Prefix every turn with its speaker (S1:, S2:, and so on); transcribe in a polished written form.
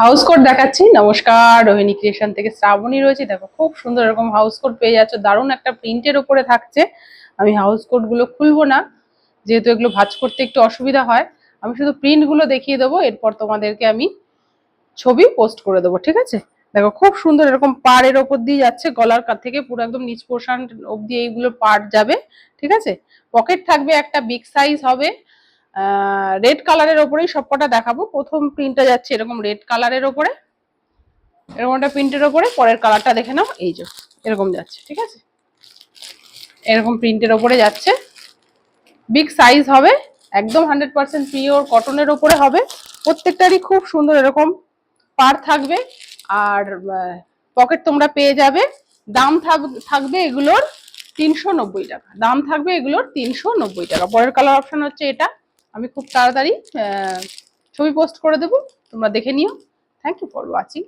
S1: House coat দেখাচ্ছি। নমস্কার, Rohini creation থেকে শ্রাবণী রয়েছে। দেখো খুব সুন্দর এরকম হাউস কোট পেয়ে যাচ্ছ, দারুণ একটা প্রিন্টের ওপরে থাকছে। আমি হাউস কোট গুলো খুলবো না, যেহেতু এগুলো ভাঁজ করতে একটু অসুবিধা হয়। আমি শুধু প্রিন্ট গুলো দেখিয়ে দেবো, এরপর তোমাদেরকে আমি ছবি পোস্ট করে দেবো, ঠিক আছে? দেখো খুব সুন্দর এরকম পাড়ের ওপর দিয়ে যাচ্ছে, গলার কাছ থেকে পুরো একদম নিচ পোর্শন অব্দি এইগুলো পাড় যাবে, ঠিক আছে? পকেট থাকবে একটা, বিগ সাইজ হবে। রেড কালারের ওপরেই সবকটা দেখাবো। প্রথম প্রিন্টটা যাচ্ছে এরকম রেড কালারের ওপরে, এরকম একটা প্রিন্টের ওপরে। পরের কালারটা দেখে নাও, এই যে এরকম যাচ্ছে, ঠিক আছে? এরকম প্রিন্টের ওপরে যাচ্ছে, বিগ সাইজ হবে, একদম 100% পিওর কটনের ওপরে হবে। প্রত্যেকটারই খুব সুন্দর এরকম পার থাকবে। আর পকেট তোমরা পেয়ে যাবে। দাম থাকবে এগুলোর 390 টাকা। দাম থাকবে এগুলোর 390 টাকা। পরের কালার অপশন হচ্ছে এটা। আমি খুব তাড়াতাড়ি ছবি পোস্ট করে দেবো, তোমরা দেখে নিও। Thank you for watching.